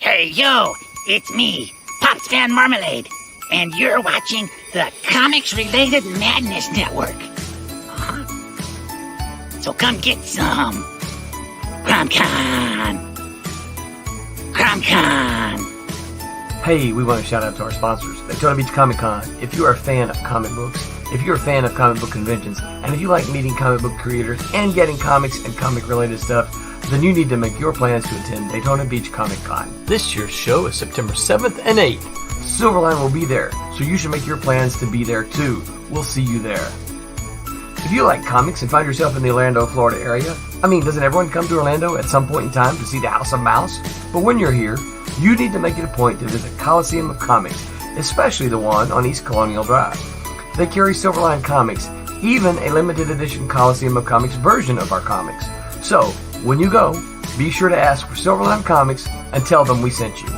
Hey, yo, it's me, Pops Van Marmalade, and you're watching the Comics-Related Madness Network. So come get some. CromCon. Hey, we want to shout out to our sponsors, Daytona Beach Comic Con. If you are a fan of comic books, if you're a fan of comic book conventions, and if you like meeting comic book creators and getting comics and comic-related stuff, then you need to make your plans to attend Daytona Beach Comic Con. This year's show is September 7th and 8th. Silverline will be there, so you should make your plans to be there too. We'll see you there. If you like comics and find yourself in the Orlando, Florida area, doesn't everyone come to Orlando at some point in time to see the House of Mouse? But when you're here, you need to make it a point to visit Coliseum of Comics, especially the one on East Colonial Drive. They carry Silverline Comics, even a limited edition Coliseum of Comics version of our comics. So, when you go, be sure to ask for Silverline Comics and tell them we sent you.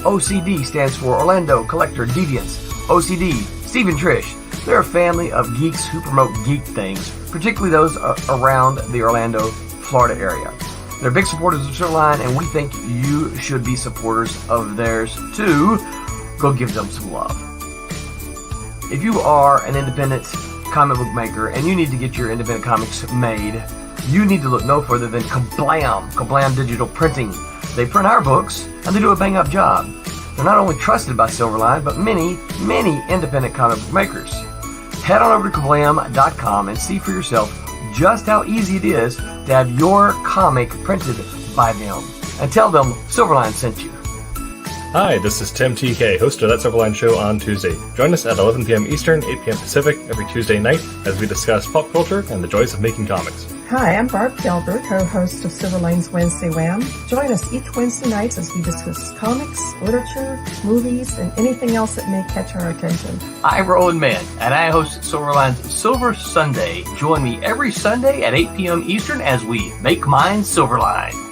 OCD stands for Orlando Collector Deviants. OCD, Steve and Trish. They're a family of geeks who promote geek things, particularly those around the Orlando, Florida area. They're big supporters of Silverline, and we think you should be supporters of theirs too. Go give them some love. If you are an independent comic book maker and you need to get your independent comics made, you need to look no further than Kablam Digital Printing. They print our books, and they do a bang-up job. They're not only trusted by Silverline, but many, many independent comic book makers. Head on over to kablam.com and see for yourself just how easy it is to have your comic printed by them. And tell them Silverline sent you. Hi, this is Tim TK, host of That Silverline Show on Tuesday. Join us at 11 p.m. Eastern, 8 p.m. Pacific every Tuesday night as we discuss pop culture and the joys of making comics. Hi, I'm Barb Gelber, co-host of Silverline's Wednesday Whammers. Join us each Wednesday night as we discuss comics, literature, movies, and anything else that may catch our attention. I'm Roland Mann, and I host Silverline's Silver Sunday. Join me every Sunday at 8 p.m. Eastern as we make mine Silverline.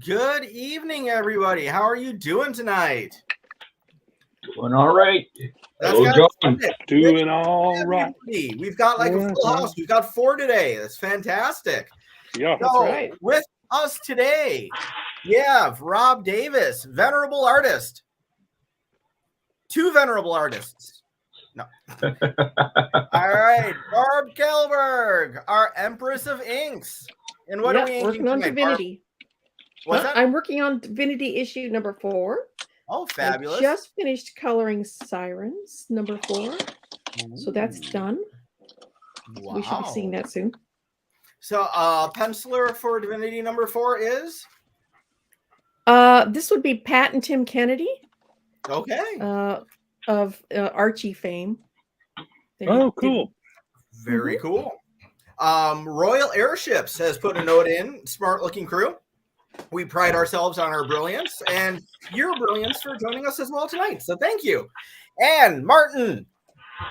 Good evening, everybody. How are you doing tonight? Doing all right. Doing all right. We've got like a full house. We've got 4 today. That's fantastic. Yeah, that's right. With us today, we have Rob Davis, venerable artist. 2 venerable artists. No. All right. Barb Kelberg, our Empress of Inks. And what are we inking working on tonight, Divinity. Barb? What's that? I'm working on Divinity issue number 4. Oh, fabulous. I just finished coloring Sirens number 4. So that's done. Wow. We should be seeing that soon. So penciler for Divinity number 4 is? This would be Pat and Tim Kennedy. Okay. Of Archie fame. Cool. Very cool. Royal Airships has put a note in. Smart looking crew. We pride ourselves on our brilliance and your brilliance for joining us as well tonight. So thank you. And Martin.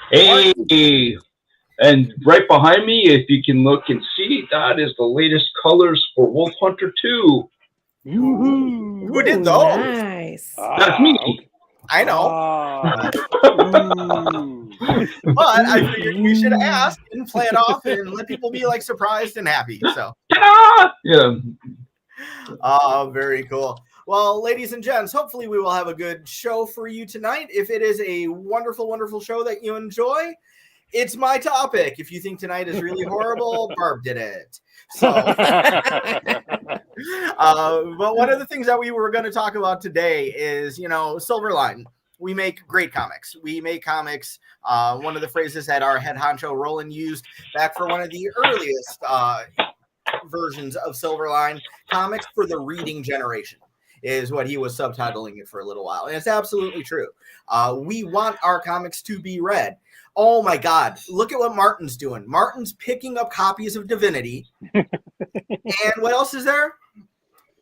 Hey. And right behind me, if you can look and see, that is the latest colors for Wolf Hunter 2. Who did those? Nice. That's me. I know. But I figured we should ask and play it off and let people be like surprised and happy. So yeah. Very cool. Well, ladies and gents, hopefully we will have a good show for you tonight. If it is a wonderful, wonderful show that you enjoy, it's my topic. If you think tonight is really horrible, Barb did it. So, but one of the things that we were going to talk about today is, Silverline. We make great comics. We make comics. One of the phrases that our head honcho Roland used back for one of the earliest versions of Silverline comics for the reading generation. is what he was subtitling it for a little while. And it's absolutely true. We want our comics to be read. Oh my God, look at what Martin's doing. Martin's picking up copies of Divinity. And what else is there?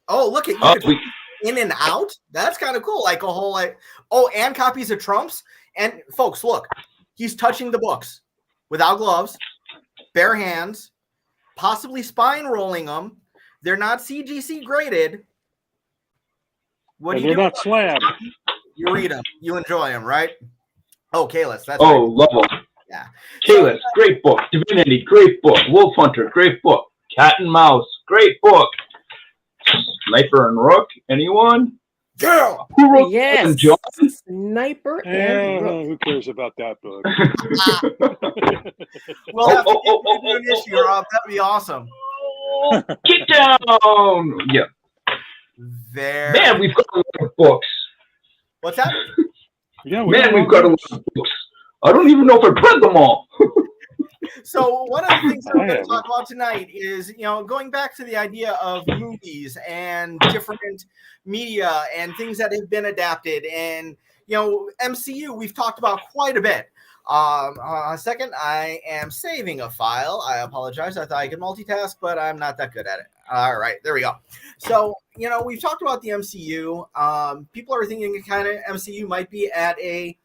Oh, look at you. In and Out. That's kind of cool. Like a whole and copies of Trump's. And folks, look, he's touching the books without gloves, bare hands, possibly spine rolling them. They're not CGC graded. What do you do? They're not slabbed. You read them. You enjoy them, right? Oh, Kalis. That's right. Love them. Yeah. Kalis, great book. Divinity, great book. Wolf Hunter, great book. Cat and Mouse, great book. Sniper and Rook, anyone? Yeah. Who wrote Yes. John? Sniper and Rook. Who cares about that book? Well, that's an issue, Rob. That'd be awesome. Get down! Yeah. There. Man, we've got a lot of books. What's that? Yeah, we've got a lot of books. I don't even know if I read them all. So one of the things that we're going to talk about tonight is, going back to the idea of movies and different media and things that have been adapted. And, MCU, we've talked about quite a bit. A second, I am saving a file. I apologize. I thought I could multitask, but I'm not that good at it. All right, there we go. So, we've talked about the MCU. People are thinking kind of MCU might be at a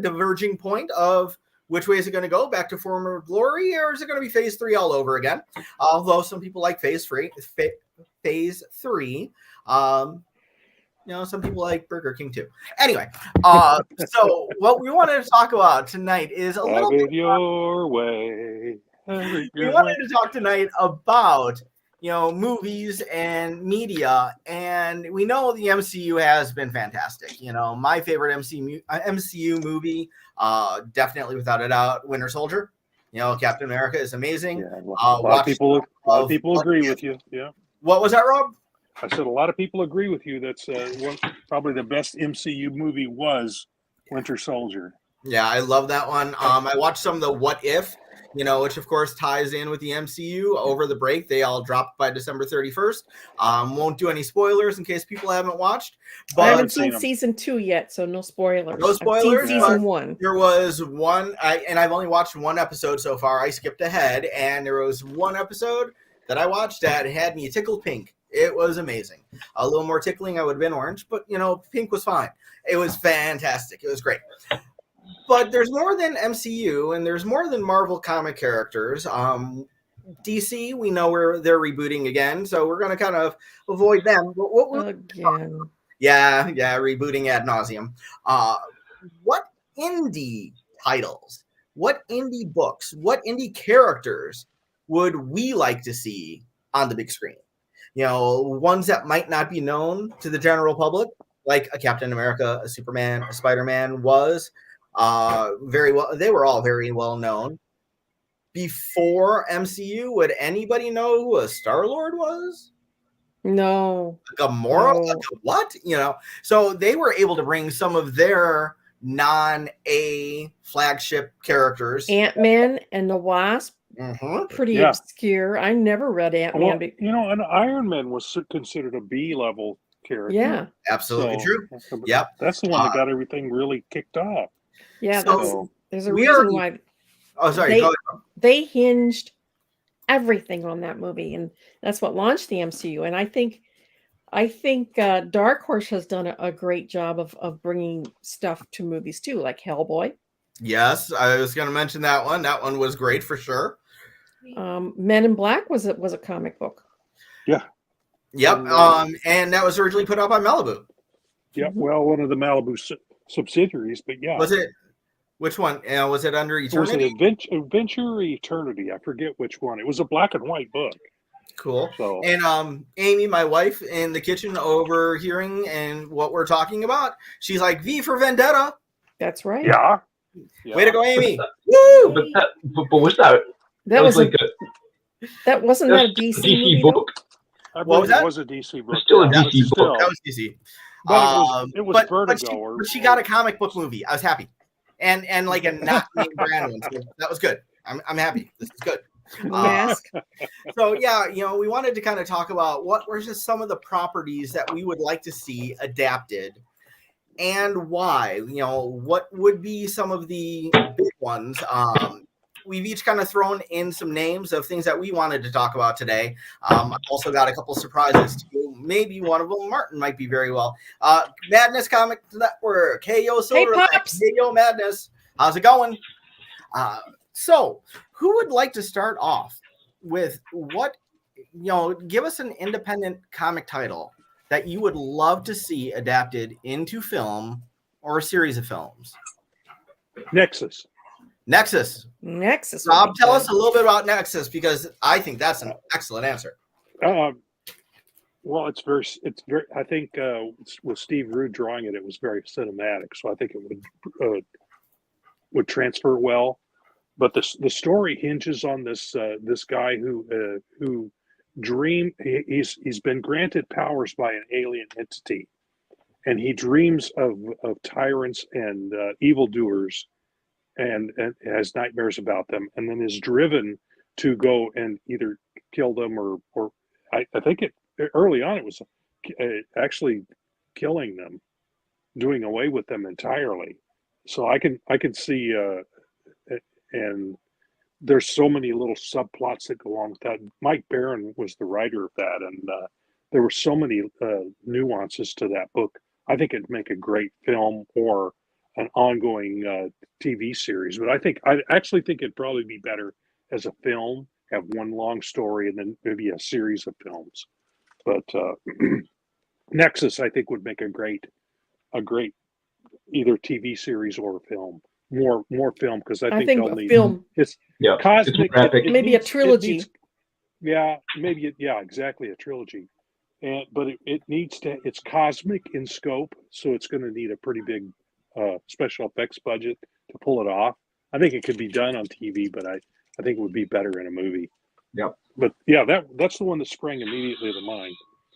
diverging point of which way is it going to go? Back to former glory, or is it going to be phase 3 all over again? Although some people like phase 3. Some people like Burger King too. Anyway, so what we wanted to talk about tonight is a little bit your way. We wanted to talk tonight about movies and media, and we know the MCU has been fantastic. My favorite MCU movie, definitely without a doubt, Winter Soldier. Captain America is amazing. Yeah, a lot of people agree with you. Yeah. What was that, Rob? I said a lot of people agree with you. That's probably the best MCU movie was Winter Soldier. Yeah, I love that one. I watched some of the What If, which of course ties in with the MCU over the break. They all dropped by December 31st. Won't do any spoilers in case people haven't watched. But I haven't seen season 2 yet, so no spoilers. No spoilers. I've seen season 1. There was one, and I've only watched one episode so far. I skipped ahead, and there was one episode that I watched that had me tickled pink. It was amazing. A little more tickling, I would have been orange, but pink was fine. It was fantastic. It was great. But there's more than MCU, and there's more than Marvel comic characters. DC, we know where they're rebooting again, so we're going to kind of avoid them. But again? Yeah, rebooting ad nauseum. What indie titles, what indie books, what indie characters would we like to see on the big screen? Ones that might not be known to the general public, like a Captain America, a Superman, a Spider-Man was. They were all very well known. Before MCU, would anybody know who a Star-Lord was? No. Gamora? No. What? So they were able to bring some of their non-A flagship characters. Ant-Man and the Wasp. Mm-hmm. Pretty obscure. I never read Ant-Man. Well, and Iron Man was considered a B-level character. Yeah. Absolutely true. Yep. That's the one that got everything really kicked off. Yeah, there's a reason why. Oh, sorry. They hinged everything on that movie, and that's what launched the MCU. And I think Dark Horse has done a great job of bringing stuff to movies too, like Hellboy. Yes, I was going to mention that one. That one was great for sure. Men in Black was a comic book. Yeah. Yep. And that was originally put out by Malibu. Yeah. Well, one of the Malibu subsidiaries, but yeah. Was it? Which one? Was it under Eternity? Was it Adventure or Eternity? I forget which one. It was a black and white book. Cool. So, and Amy, my wife, in the kitchen overhearing and what we're talking about, she's like, V for Vendetta. That's right. Yeah. Way to go, Amy. Woo! But what's that? That was like that wasn't that a DC book. I believe it was a DC book. It's still a DC book. That was DC. But it was Vertigo. But she got a comic book movie. I was happy. And like a not named brand one. So that was good. I'm happy. This is good. Mask. So yeah, we wanted to kind of talk about what were just some of the properties that we would like to see adapted and why. What would be some of the big ones. We've each kind of thrown in some names of things that we wanted to talk about today. I've also got a couple surprises too. Maybe one of them Martin might be very well. Madness Comic Network. Hey yo, Silverline. Hey yo, Madness. How's it going? So who would like to start off with what, give us an independent comic title that you would love to see adapted into film or a series of films? Nexus. Rob, tell us a little bit about Nexus, because I think that's an excellent answer. Well, it's very. I think with Steve Rude drawing it, it was very cinematic. So I think it would transfer well. But the story hinges on this guy who dream. He's been granted powers by an alien entity, and he dreams of tyrants and evildoers. And has nightmares about them, and then is driven to go and either kill them or I think early on it was actually killing them, doing away with them entirely. So I can see, and there's so many little subplots that go along with that. Mike Baron was the writer of that, and there were so many nuances to that book. I think it'd make a great film or an ongoing TV series, but I actually think it'd probably be better as a film, have one long story, and then maybe a series of films. But Nexus, I think, would make a great either TV series or film. More film, because I think they'll need film. It's cosmic, maybe a trilogy. Exactly, a trilogy. But it needs to. It's cosmic in scope, so it's going to need a pretty big special effects budget to pull it off. I think it could be done on TV, but I think it would be better in a movie. Yep. But yeah, that's the one that sprang immediately to mind.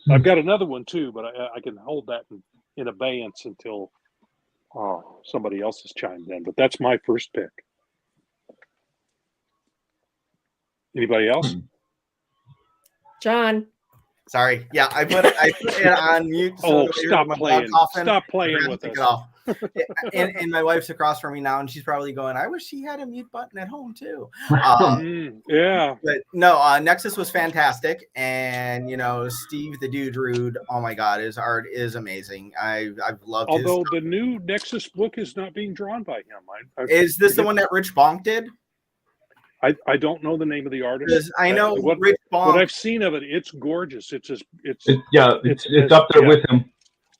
I've got another one too, but I can hold that in abeyance until somebody else has chimed in. But that's my first pick. Anybody else? John. Sorry. Yeah, I put it on mute. So stop playing. Stop playing with us. And my wife's across from me now, and she's probably going, I wish she had a mute button at home too. Yeah. But no, Nexus was fantastic. And, Steve the Dude Rude, oh my God, his art is amazing. I've loved his. Although the new Nexus book is not being drawn by him. Is this the one that Rich Bonk did? I don't know the name of the artist. I know Rich Bonk. What I've seen of it, it's gorgeous. It's up there with him.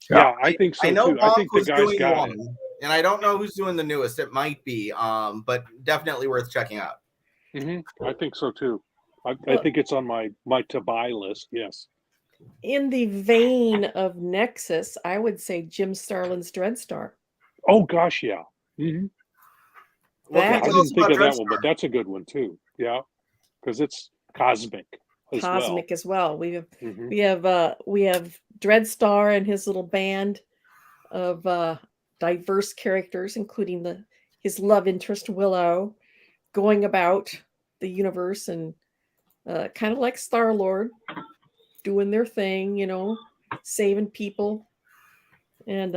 Yeah, I think so. I know too. Bonk I think was the guy's doing got one, it. and I don't know who's doing the newest. It might be, but definitely worth checking out. Mm-hmm. I think so too. I think it's on my to buy list. Yes. In the vein of Nexus, I would say Jim Starlin's Dreadstar. Oh gosh, yeah. Mm-hmm. I didn't think of that one, but that's a good one too. Yeah, because it's cosmic. As well. We have Dreadstar and his little band of diverse characters, including his love interest Willow, going about the universe and kind of like Star-Lord, doing their thing, saving people. And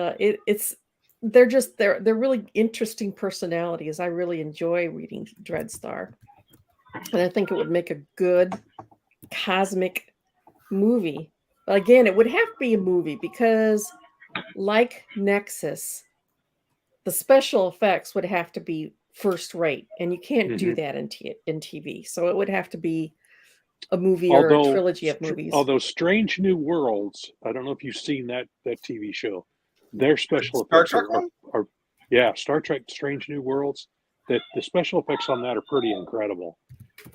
they're really interesting personalities. I really enjoy reading Dreadstar, and I think it would make a good cosmic movie. But again, it would have to be a movie because, like Nexus, the special effects would have to be first rate, and you can't do that in TV. So it would have to be a movie or a trilogy of movies. Although Strange New Worlds, I don't know if you've seen that TV show. Their special effects are Star Trek Strange New Worlds. That the special effects on that are pretty incredible.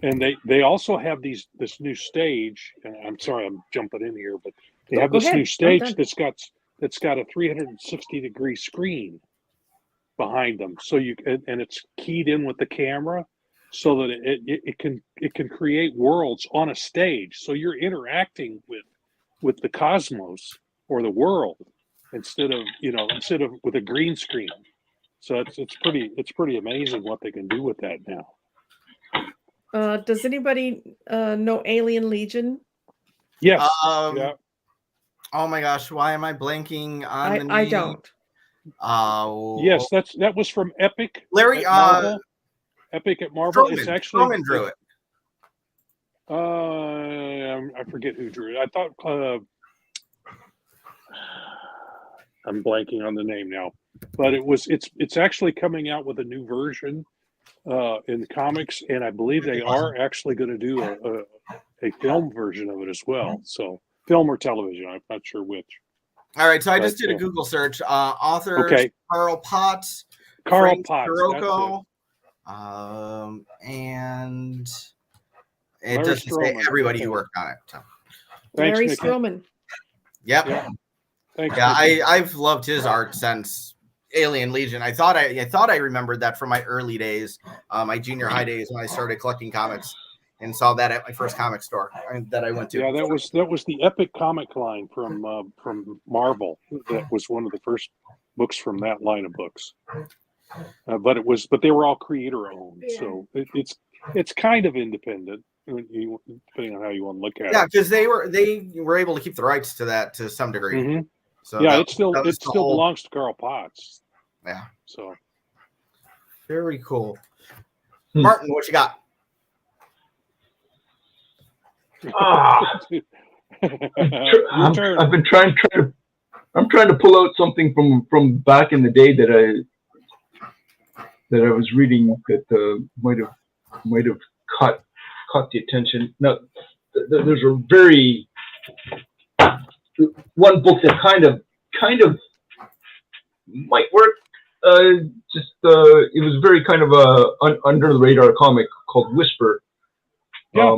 And they also have this new stage, and I'm sorry I'm jumping in here, but they have this new stage that's got a 360-degree screen behind them. So and it's keyed in with the camera so that it can create worlds on a stage. So you're interacting with the cosmos or the world instead of with a green screen. So it's pretty amazing what they can do with that now. Does anybody know Alien Legion? Yes. Yeah. Oh my gosh, why am I blanking on the name? I don't. Yes, that was from Epic. Larry, Epic at Marvel. Stroman, It's actually Stroman drew it. I forget who drew it. I thought I'm blanking on the name now, but it's actually coming out with a new version in the comics, and I believe they are actually going to do a film version of it as well. So film or television, I'm not sure which. All right, so I just did a Google search. Authors Carl Potts, Frank Sirocco, and it Larry doesn't say everybody who worked on it. So. Larry Stroman. Yep. Yeah. Thanks. Yeah, I've loved his art since Alien Legion. I thought I remembered that from my early days, my junior high days when I started collecting comics, and saw that at my first comic store that I went to. Yeah, that was the Epic comic line from Marvel. That was one of the first books from that line of books. But they were all creator owned, so it's kind of independent, depending on how you want to look at it. Yeah, because they were able to keep the rights to that to some degree. Mm-hmm. So yeah, it still belongs to Carl Potts. Yeah. So very cool. Martin, what you got? I've been trying to pull out something from back in the day that I was reading that might have caught the attention. Now, there's a one book that kind of might work. It was very kind of a under the radar comic called Whisper. Yeah.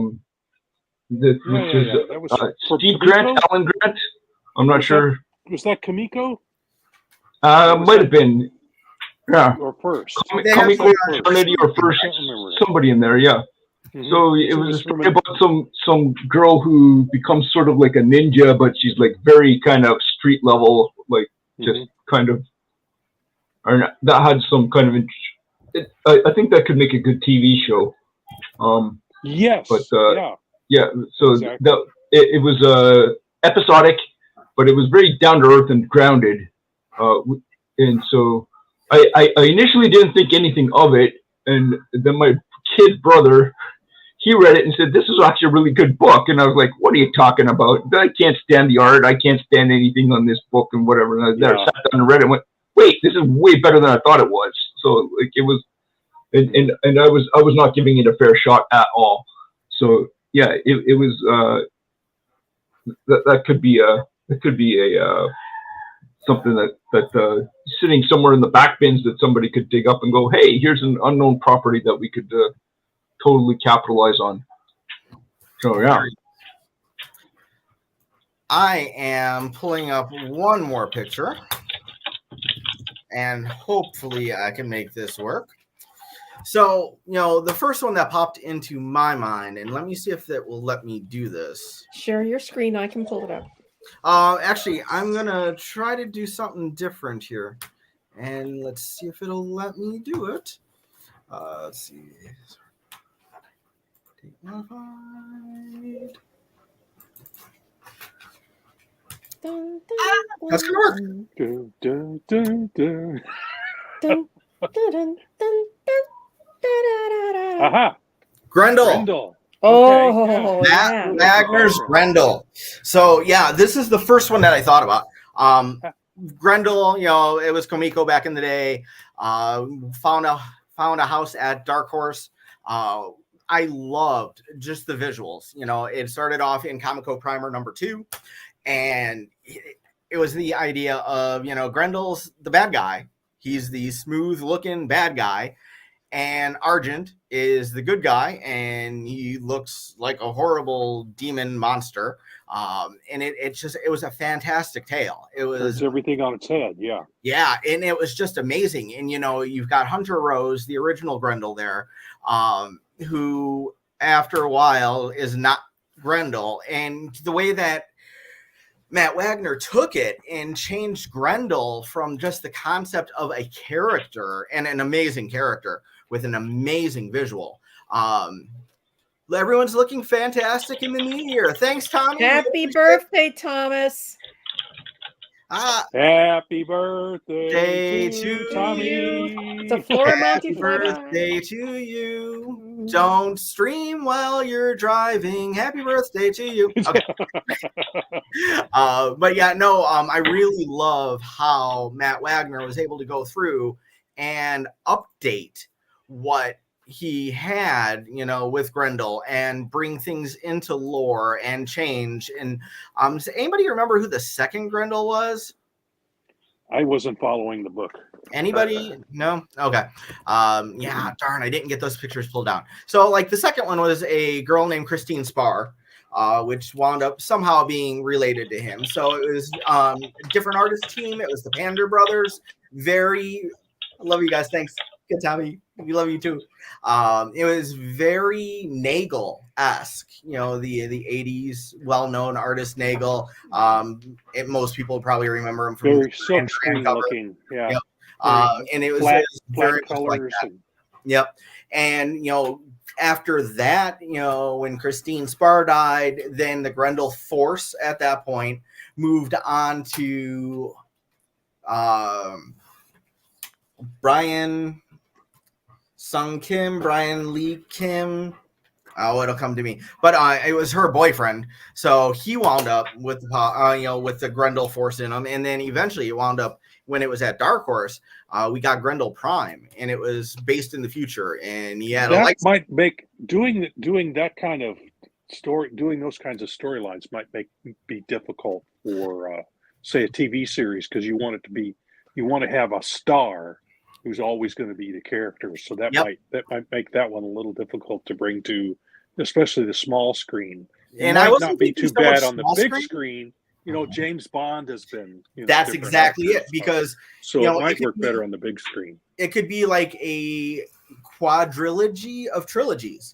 That was Steve Grant, Alan Grant. I'm not sure. Was that Kamiko? Might have been. Yeah. Or first. Kamiko Eternity or first. Somebody in there, yeah. Mm-hmm. So it was a story about some girl who becomes sort of like a ninja, but she's like very kind of street level, like just kind of. Or that had some kind of. I think that could make a good TV show. Yes. But yeah. Yeah, so exactly. It was episodic, but it was very down to earth and grounded, and so I initially didn't think anything of it, and then my kid brother, he read it and said, "This is actually a really good book," and I was like, "What are you talking about? I can't stand the art. I can't stand anything on this book and whatever." And I sat down and read it and went, "Wait, this is way better than I thought it was." So like it was, and I was not giving it a fair shot at all. So. Yeah, it was that could be a something that sitting somewhere in the back bins that somebody could dig up and go, hey, here's an unknown property that we could totally capitalize on. So yeah, I am pulling up one more picture, and hopefully I can make this work. So, the first one that popped into my mind, and let me see if that will let me do this. Share your screen. I can pull it up. Actually, I'm going to try to do something different here. And let's see if it'll let me do it. Let's see. That's going to work. Aha! Grendel. Oh, okay. Matt Wagner's Grendel. So yeah, this is the first one that I thought about. Grendel, it was Kamiko back in the day. Found a house at Dark Horse. I loved just the visuals. It started off in Comico Primer #2, and it was the idea of Grendel's the bad guy. He's the smooth-looking bad guy. And Argent is the good guy, and he looks like a horrible demon monster. And it was a fantastic tale. It was everything on its head, yeah. Yeah, and it was just amazing. And you've got Hunter Rose, the original Grendel there, who after a while is not Grendel. And the way that Matt Wagner took it and changed Grendel from just the concept of a character, and an amazing character with an amazing visual, Everyone's looking fantastic in the new year. Thanks, Tommy. Happy birthday, Thomas. Happy birthday to Tommy. It's a Flora Happy birthday to you. Don't stream while you're driving. Happy birthday to you. Okay. But yeah, no, I really love how Matt Wagner was able to go through and update what he had, with Grendel and bring things into lore and change. And does anybody remember who the second Grendel was? I wasn't following the book. Anybody? No? Okay. Yeah, darn, I didn't get those pictures pulled down. So, like, the second one was a girl named Christine Spar, which wound up somehow being related to him. So it was a different artist team. It was the Pander brothers. I love you guys. Thanks. Good, Tommy. We love you too. It was very Nagel-esque, the 80s well-known artist Nagel. Most people probably remember him from very silkscreen looking. Yeah. Yep. And it was very much like that. Yep. And after that, when Christine Spar died, then the Grendel Force at that point moved on to Brian Lee Kim. Oh, it'll come to me. But it was her boyfriend, so he wound up with with the Grendel Force in him, and then eventually it wound up when it was at Dark Horse. We got Grendel Prime, and it was based in the future, and he had might make doing that kind of story, doing those kinds of storylines might be difficult for say a TV series, because you want to have a star who's always going to be the character. So that might make that one a little difficult to bring to, especially the small screen. And it I might wasn't not be too bad on the big screen. James Bond has been. That's exactly it, because so it might work better on the big screen. It could be like a quadrilogy of trilogies.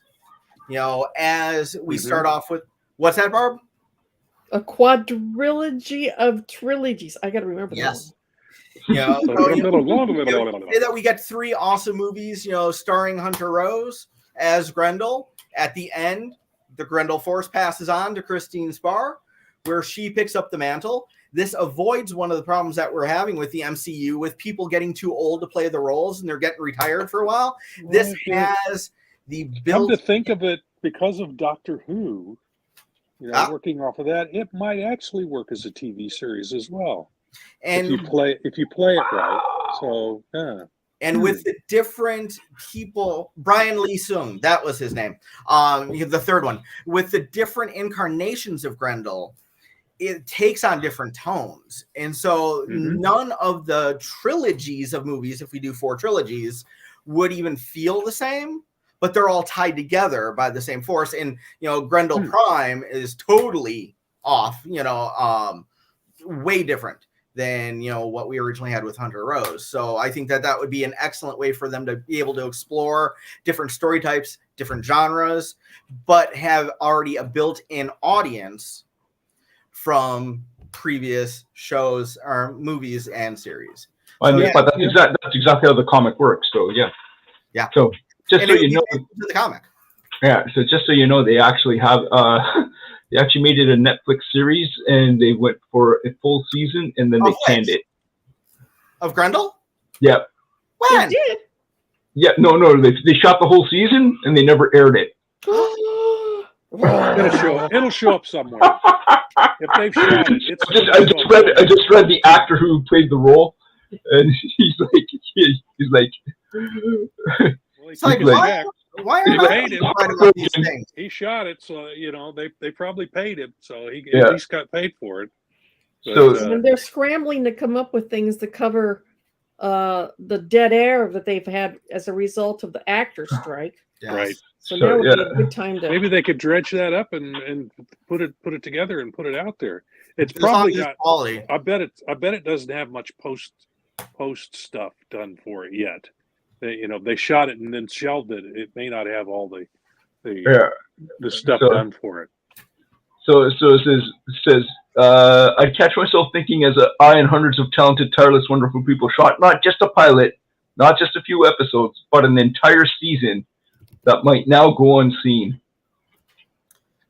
As we start off with, what's that, Barb? A quadrilogy of trilogies. I got to remember that. Yes. Say that we get 3 awesome movies, starring Hunter Rose as Grendel. At the end, the Grendel Force passes on to Christine Spar, where she picks up the mantle. This avoids one of the problems that we're having with the MCU, with people getting too old to play the roles and they're getting retired for a while. This has the build. Come to think of it, because of Doctor Who, working off of that, it might actually work as a TV series as well. And if you play it right. So and with the different people, Brian Lee Sung, that was his name. The third one, with the different incarnations of Grendel, it takes on different tones. And so none of the trilogies of movies, if we do 4 trilogies, would even feel the same, but they're all tied together by the same force. And Grendel Prime is totally off, way different than what we originally had with Hunter Rose. So I think that would be an excellent way for them to be able to explore different story types, different genres, but have already a built-in audience from previous shows or movies and series. But that's exactly how the comic works. So yeah. So just so you know, the comic. Yeah. So just so you know, they actually have they actually made it a Netflix series, and they went for a full season, and then they canned it. Of Grendel? Yeah. When? They did. Yeah. No. They shot the whole season, and they never aired it. It'll show up somewhere. If they've shot it, I just read the actor who played the role, and he's like. Why are he about these things? He shot it, so they probably paid him, so he at least got paid for it. But, and they're scrambling to come up with things to cover the dead air that they've had as a result of the actor strike. Yes. Right. So now would be a good time to. Maybe they could dredge that up and put it together and put it out there. It's As probably long as got quality. I bet it doesn't have much post stuff done for it yet. They shot it and then shelved it. It may not have all the stuff done for it. So it says I catch myself thinking as I and hundreds of talented, tireless, wonderful people shot not just a pilot, not just a few episodes, but an entire season that might now go unseen.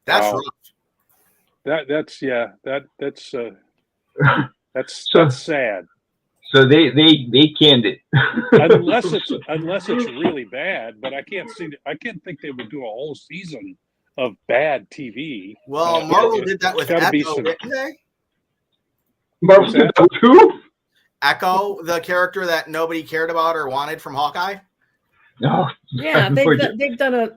That's Wow. rough. That's sad. So they canned it. unless it's really bad, but I can't think they would do a whole season of bad TV. Well, Marvel did that with Echo, didn't they? Marvel did that with who? Echo, the character that nobody cared about or wanted from Hawkeye. No. Yeah, they've done a.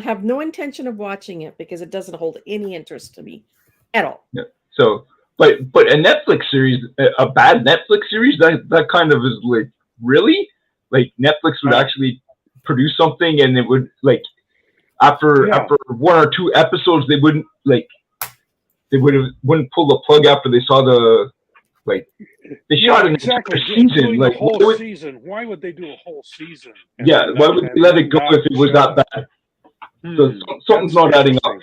Have no intention of watching it because it doesn't hold any interest to me at all. Yeah. So, but a Netflix series, a bad Netflix series, that kind of is like, really, like Netflix would actually produce something and it would like after one or two episodes they wouldn't pull the plug after they saw the. Like they shot an entire season, like whole season. Why would they do a whole season? Yeah, why would they let it go if it was that bad? So something's not adding up.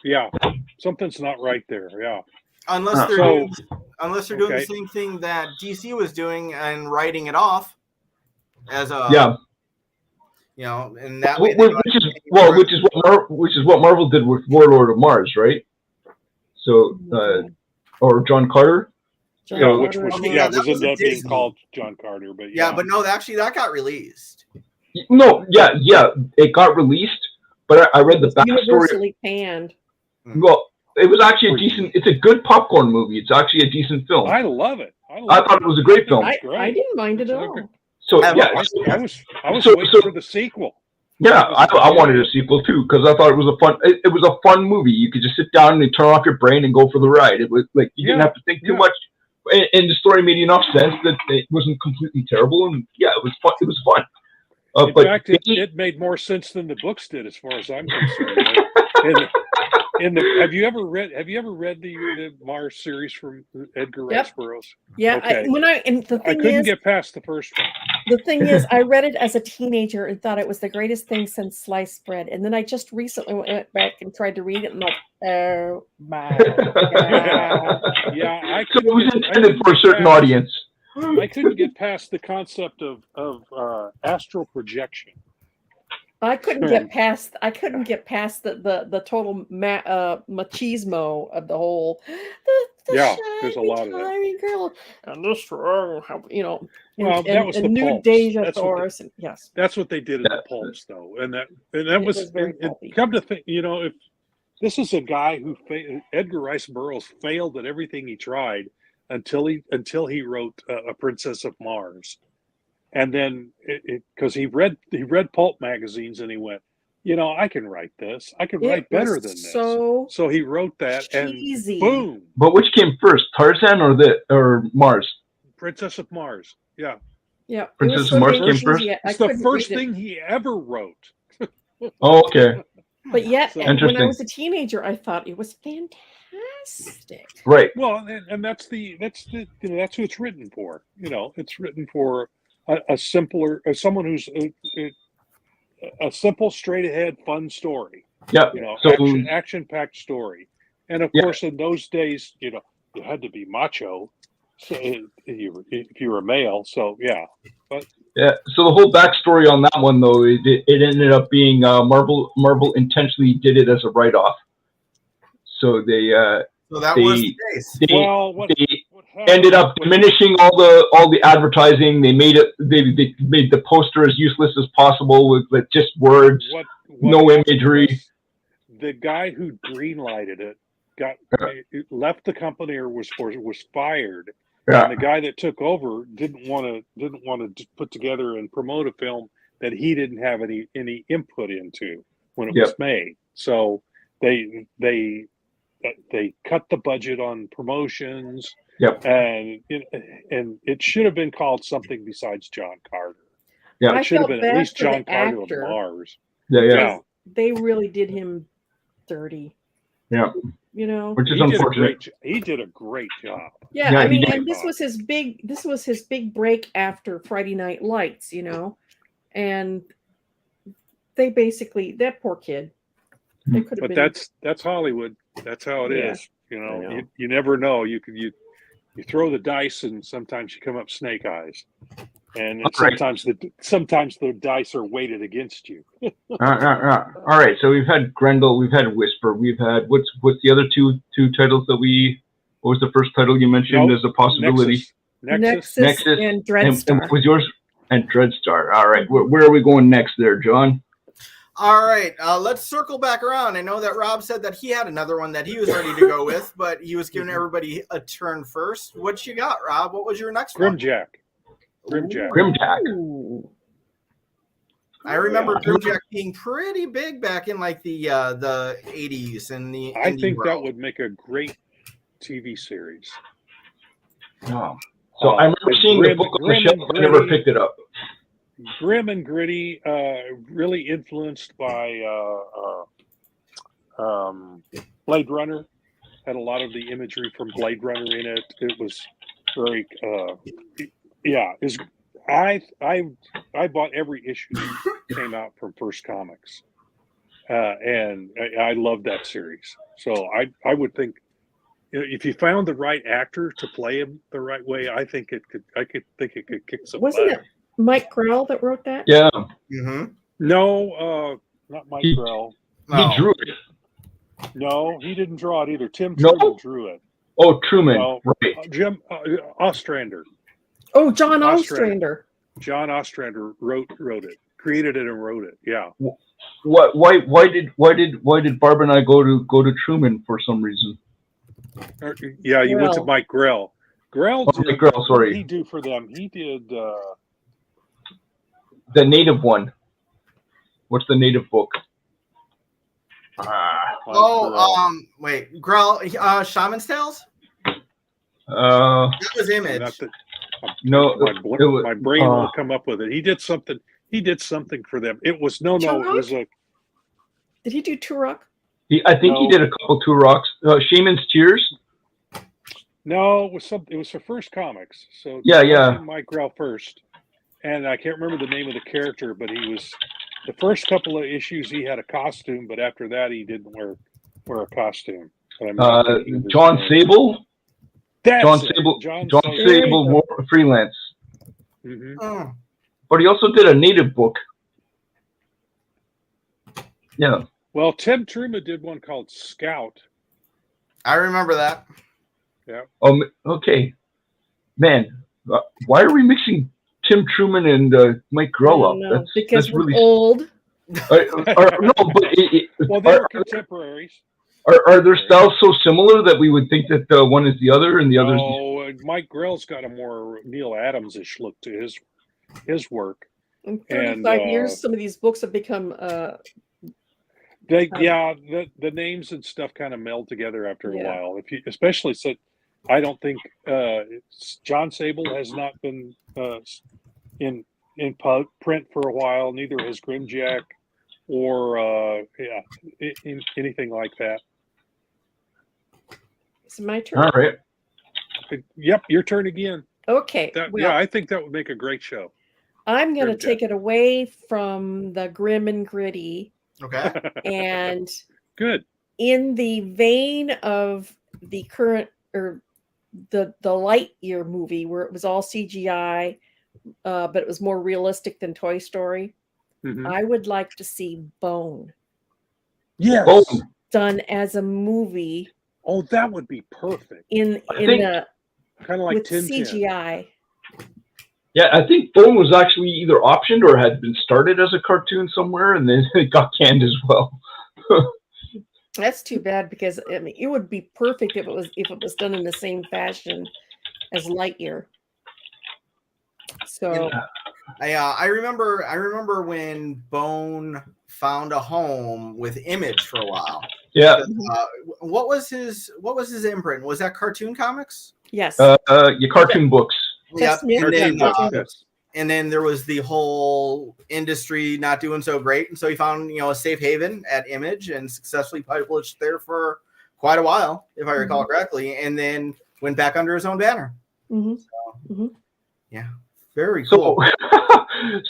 Yeah, something's not right there. Yeah, unless they're doing the same thing that DC was doing and writing it off as a and that way which is what Marvel did with Warlord of Mars, right? So or John Carter. Which was ended up being called John Carter, but but no, actually that got released. No, it got released, but I read the backstory. Universally panned. Well, it was actually a decent. It's a good popcorn movie. It's actually a decent film. I love it. I thought it was a great film. I didn't mind it at all. So I was waiting for the sequel. Yeah, I wanted a sequel too because I thought it was a fun movie. You could just sit down and turn off your brain and go for the ride. It was like you didn't have to think too much. And the story made enough sense that it wasn't completely terrible, and it was fun. It was fun. In fact, it made more sense than the books did, as far as I'm concerned. Have you ever read the Mars series from Edgar Rice Burroughs? Yeah, okay. I couldn't get past the first one. The thing is, I read it as a teenager and thought it was the greatest thing since sliced bread. And then I just recently went back and tried to read it, and I'm like, oh my god! Yeah, so it was intended for a certain audience. I couldn't get past the concept of astral projection. I couldn't get past the total machismo of the whole. There's a lot of that. Girl and this strong, that was the new pulps. Deja Thoris. Yes, that's what they did in the pulps, though, and that was come to think. If this is a guy who Edgar Rice Burroughs failed at everything he tried until he wrote A Princess of Mars. And then, because he read pulp magazines, and he went, I can write this. I can write better than this. So he wrote that, cheesy. And boom. But which came first, Tarzan or Mars? Princess of Mars. Yeah. Yeah. Princess of Mars came first. It's the first thing he ever wrote. Oh, okay. But yet, when I was a teenager, I thought it was fantastic. Right. Well, and that's who it's written for. It's written for a simpler, someone who's a simple, straight ahead, fun story. Yeah. Action packed story. And of course, in those days, you had to be macho if you were a male. So but so the whole backstory on that one, though, it ended up being Marvel intentionally did it as a write-off. So they so that was the case. They ended up diminishing all the advertising. They made the poster as useless as possible with just words, no imagery. The guy who greenlighted it left the company or was fired. Yeah. And the guy that took over didn't want to put together and promote a film that he didn't have any input into when it was made. So they cut the budget on promotions. Yep. And it should have been called something besides John Carter. Yeah. It should have been at least John Carter of Mars. Yeah. They really did him dirty. Yeah. Which is unfortunate. He did a great job. Yeah, I mean, and this was his big break after Friday Night Lights, and they basically, that poor kid. They could have been. That's Hollywood. That's how it is. You never know. You throw the dice, and sometimes you come up snake eyes. And Right. sometimes the dice are weighted against you. All right. So we've had Grendel, we've had Whisper, we've had what's the other two titles that we? What was the first title you mentioned as a possibility? Nexus and Dreadstar. And what was yours? And Dreadstar. All right. Where are we going next there, John? All right, let's circle back around. I know that Rob said that he had another one that he was ready to go with, but he was giving everybody a turn first. What you got, Rob? What was your next one? Grimjack. Ooh. I remember Grimjack being pretty big back in like the 80s and the. I think that would make a great TV series. Oh. So I remember seeing the book on the shelf, but I never picked it up. Grim and gritty, really influenced by Blade Runner. Had a lot of the imagery from Blade Runner in it. It was very, I bought every issue that came out from First Comics, and I loved that series. So I would think, if you found the right actor to play him the right way, I could think it could kick some Wasn't butt. it Mike Grell that wrote that? Yeah. Mm-hmm. No, not Mike Grell. He drew it. No, he didn't draw it either. Tim Truman drew it. Oh, Truman. No, right. Jim Ostrander. Oh, John Ostrander. John Ostrander wrote it, created it, and wrote it. Yeah. Why did Barb and I go to Truman for some reason? Yeah, you went to Mike Grell. Mike Grell, sorry. What did he do for them? He did the native one. What's the native book? Wait, Grell, Shaman's Tales? That was Image. My brain will come up with it. He did something. He did something for them. It was no. It was a. Did he do Turok? I think he did a couple Turoks. Shaman's Tears. No, it was something. It was for First Comics. So yeah. Mike Grell first, and I can't remember the name of the character, but he was the first couple of issues. He had a costume, but after that, he didn't wear a costume. John Sable. John Sable wore freelance. Mm-hmm. Oh. But he also did a native book. Yeah. Well, Tim Truman did one called Scout. I remember that. Yeah. Oh, okay. Man, why are we mixing Tim Truman and Mike Grell up? Because we're really old. Well, they're contemporaries. Are their styles so similar that we would think that one is the other and the other? Oh, Mike Grell's got a more Neil Adams-ish look to his work. In 35 years, some of these books have become. The names and stuff kind of meld together after a while. If you, especially since I don't think John Sable has not been in print for a while. Neither has Grimjack or anything like that. It's my turn. All right. Yep, your turn again. Okay. I think that would make a great show. I'm going to take it away from the grim and gritty. Okay. And good. In the vein of the current or the Lightyear movie where it was all CGI, but it was more realistic than Toy Story. Mm-hmm. I would like to see Bone. Yes. Bone. Done as a movie. Oh, that would be perfect. In the kind of like with CGI. Yeah, I think Bone was actually either optioned or had been started as a cartoon somewhere, and then it got canned as well. That's too bad because I mean it would be perfect if it was done in the same fashion as Lightyear. So I remember when Bone found a home with Image for a while. Yeah. What was his imprint? Was that Cartoon Comics? Yes. Your cartoon books. Yeah. And then there was the whole industry not doing so great, and so he found a safe haven at Image and successfully published there for quite a while, if I recall correctly, and then went back under his own banner. Mm-hmm. So, yeah, very cool.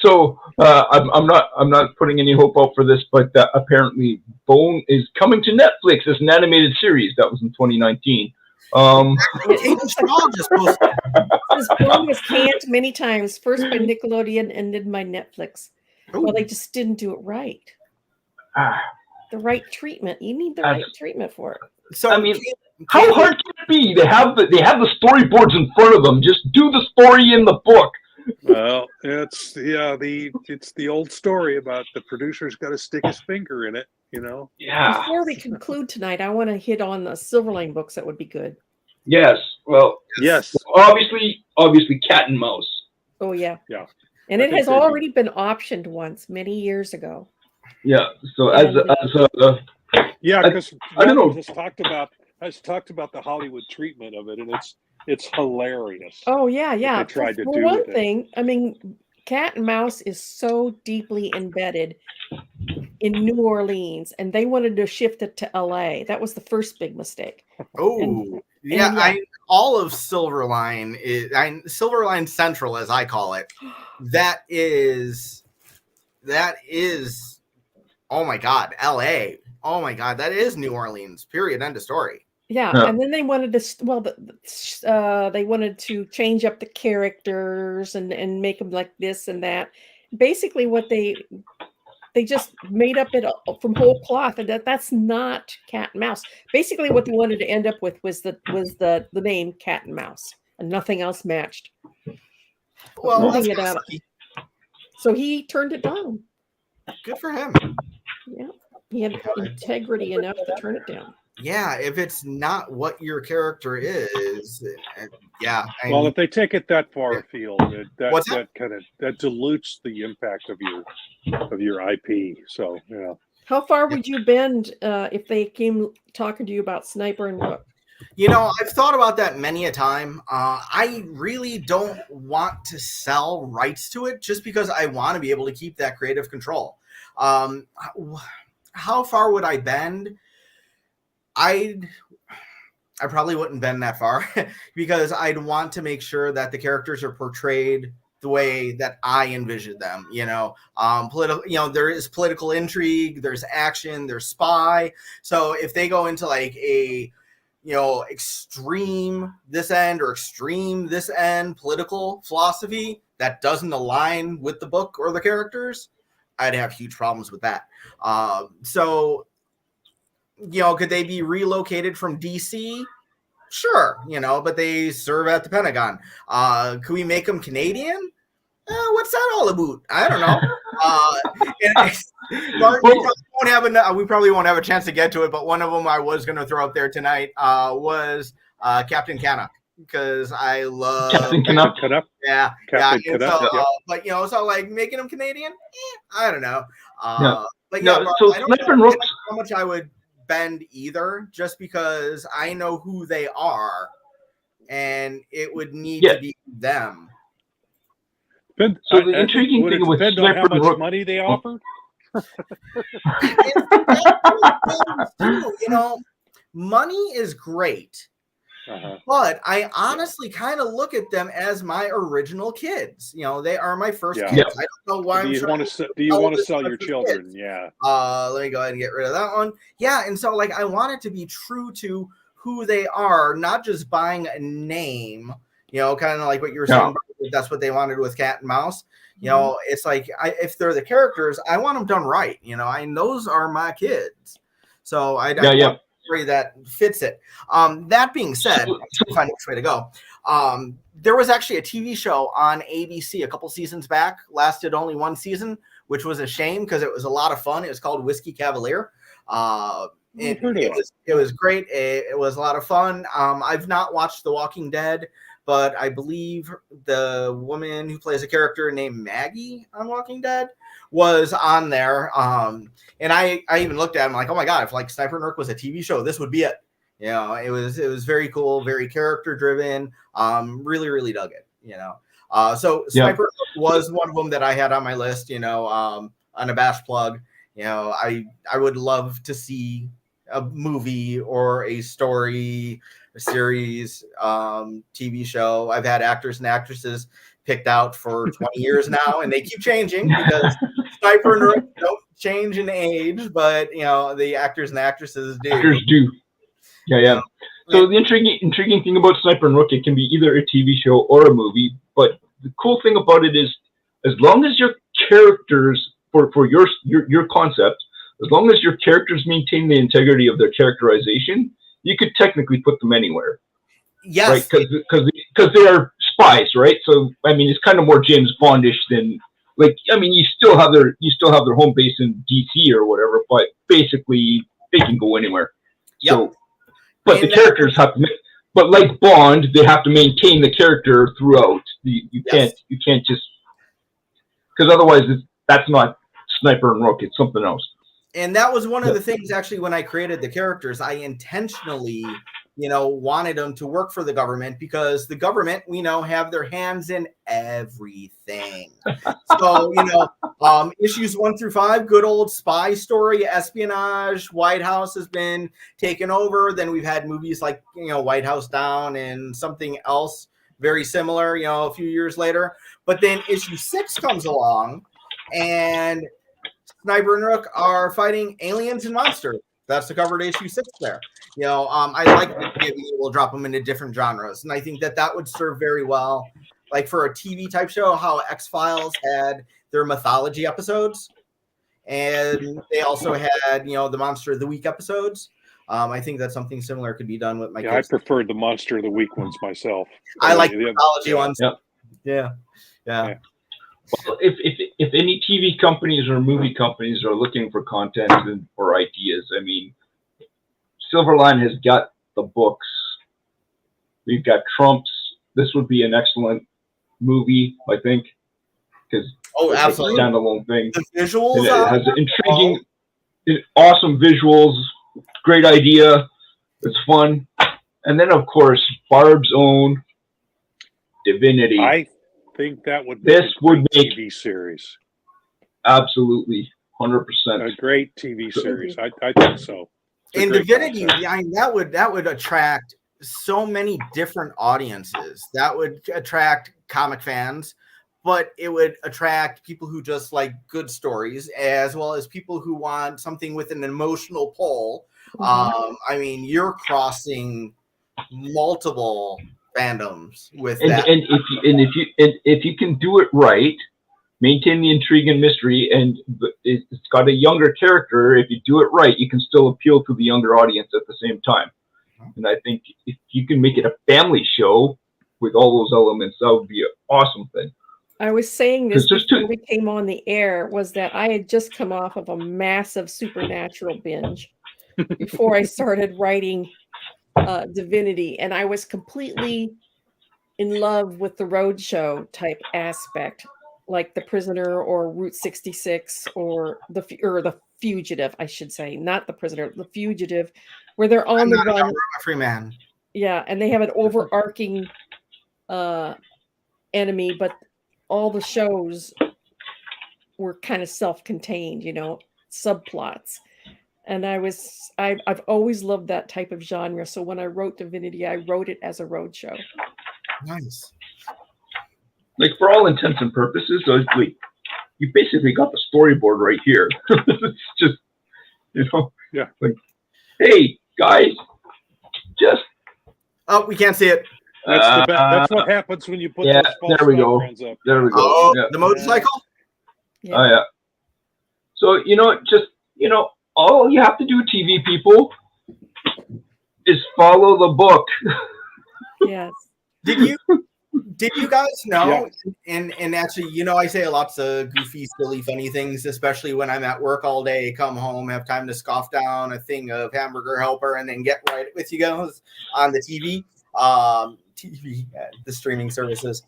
So I'm not putting any hope out for this, but apparently Bone is coming to Netflix as an animated series. That was in 2019. Shaw just posted. This film was canned many times, first by Nickelodeon and then by Netflix. Well, they just didn't do it right. The right treatment. You need the right treatment for it. So I mean, how hard can it be? They have the storyboards in front of them. Just do the story in the book. Well, it's the old story about the producer's got to stick his finger in it, you know. Yeah. Before we conclude tonight, I want to hit on the Silverline books. That would be good. Yes. Well. Yes. Obviously, Cat and Mouse. Oh yeah. Yeah. And it has already been optioned once many years ago. Yeah. So because I don't know. has talked about the Hollywood treatment of it, and it's hilarious. Oh yeah. They tried to for do one with it. thing, I mean, Cat and Mouse is so deeply embedded in New Orleans, and they wanted to shift it to LA. That was the first big mistake. Oh, yeah. All of Silverline is Silverline Central, as I call it. That is. Oh my God, LA. Oh my God, that is New Orleans. Period. End of story. Yeah, and then they wanted to. They wanted to change up the characters and make them like this and that. Basically, what they just made up it from whole cloth, and that's not Cat and Mouse. Basically, what they wanted to end up with was the name Cat and Mouse, and nothing else matched. Well, that's so he turned it down. Good for him. Yeah, he had integrity enough to turn it down. Yeah, if it's not what your character is, yeah. Well, if they take it that far afield, that dilutes the impact of your IP. So yeah. How far would you bend if they came talking to you about Sniper and Rook? You know, I've thought about that many a time. I really don't want to sell rights to it just because I want to be able to keep that creative control. How far would I bend? I probably wouldn't bend that far because I'd want to make sure that the characters are portrayed the way that I envision them. You know, there is political intrigue, there's action, there's spy. So if they go into like a extreme this end or extreme this end political philosophy that doesn't align with the book or the characters, I'd have huge problems with that. Could they be relocated from DC? Sure, but they serve at the Pentagon. Could we make them Canadian? What's that all about? I don't know. We probably won't have a chance to get to it, but one of them I was going to throw up there tonight was Captain Canuck, because I love Captain Canuck. Yeah, Captain yeah. Canuck, So, but so like making them Canadian, I don't know. But so I don't Sniper know and Rook. how much I would bend either, just because I know who they are, and it would need to be them. So the intriguing thing with depend on how Sniper and much Rook, money they offer. Money is great. But I honestly kind of look at them as my original kids. They are my first kids. I don't know why. Do you want to sell your children? Kids. Yeah. Let me go ahead and get rid of that one. Yeah, and so I want it to be true to who they are, not just buying a name. Kind of like what you were saying. That's what they wanted with Cat and Mouse. It's like if they're the characters, I want them done right. And those are my kids. So I that fits it. That being said, I find which way to go. There was actually a TV show on ABC a couple seasons back, lasted only one season, which was a shame because it was a lot of fun. It was called Whiskey Cavalier. It was great. It was a lot of fun. I've not watched The Walking Dead, but I believe the woman who plays a character named Maggie on Walking Dead was on there. And I even looked at him like, oh my God, if Sniper and Rook was a TV show, this would be it. It was very cool, very character driven. Really, really dug it, So Sniper was one of them that I had on my list, unabashed plug. I would love to see a movie or a story, a series, TV show. I've had actors and actresses picked out for 20 years now, and they keep changing because Sniper and Rook don't change in age, but the actors and actresses do. Actors do. Yeah. So the intriguing thing about Sniper and Rook, it can be either a TV show or a movie. But the cool thing about it is, as long as your characters, for your concept, as long as your characters maintain the integrity of their characterization, you could technically put them anywhere. Yes. Right? Because they are spies, right? So I mean, it's kind of more James Bondish than, like, I mean, you still have their home base in DC or whatever, but basically they can go anywhere. Yep. So, but And the characters have to. But like Bond, they have to maintain the character throughout. You can't just, because otherwise that's not Sniper and Rook. It's something else. And that was one of the things, actually, when I created the characters, I intentionally, wanted them to work for the government, because the government, we know, have their hands in everything. So, issues 1 through 5, good old spy story, espionage, White House has been taken over. Then we've had movies like, White House Down and something else very similar, a few years later. But then issue 6 comes along, and Sniper and Rook are fighting aliens and monsters. That's the cover to issue 6 there. I like that we'll drop them into different genres. And I think that would serve very well, like for a TV type show, how X-Files had their mythology episodes. And they also had, the Monster of the Week episodes. I think that something similar could be done with my kids. I preferred the Monster of the Week ones myself. I like the mythology ones. Yep. Yeah. Well, if any TV companies or movie companies are looking for content or ideas, I mean, Silverline has got the books. We've got Trumps. This would be an excellent movie, I think, because absolutely, it's a standalone thing. The visuals, and it has intriguing, awesome visuals, great idea. It's fun, and then of course Barb's own Divinity. I think that would be a TV series. Absolutely, 100%. A great TV series. I think so. In Divinity, that would attract so many different audiences. That would attract comic fans, but it would attract people who just like good stories, as well as people who want something with an emotional pull. I mean, you're crossing multiple fandoms with that. And if you can do it right, maintain the intrigue and mystery, and it's got a younger character. If you do it right, you can still appeal to the younger audience at the same time. And I think if you can make it a family show with all those elements, that would be an awesome thing. I was saying this before we came on the air, was that I had just come off of a massive Supernatural binge before I started writing Divinity, and I was completely in love with the roadshow type aspect, like The Prisoner or Route 66 or the Fugitive, I should say, not The Prisoner, The Fugitive, where they're on the run. A free man. Yeah, and they have an overarching enemy, but all the shows were kind of self-contained, subplots. And I've always loved that type of genre. So when I wrote Divinity, I wrote it as a roadshow. Nice. Like, for all intents and purposes, like, you basically got the storyboard right here. It's just, like, hey guys, just. Oh, we can't see it. That's what happens when you put those false backgrounds up. There we go. Oh, the motorcycle? Yeah. Oh, yeah. So, all you have to do, TV people, is follow the book. Yes. Did you guys know? Yeah. And actually, I say lots of goofy, silly, funny things, especially when I'm at work all day, come home, have time to scoff down a thing of Hamburger Helper, and then get right with you guys on the TV. The streaming services.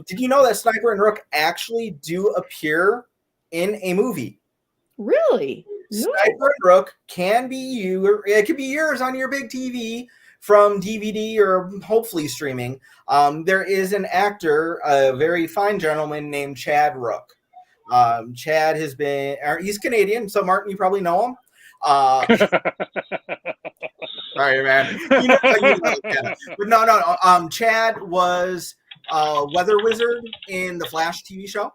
Did you know that Sniper and Rook actually do appear in a movie? Really? No. Sniper and Rook can be you. It could be yours on your big TV from DVD or hopefully streaming. There is an actor, a very fine gentleman named Chad Rook. Chad has been, he's Canadian, so Martin, you probably know him. Sorry, man. But no. Chad was a weather wizard in the Flash TV show.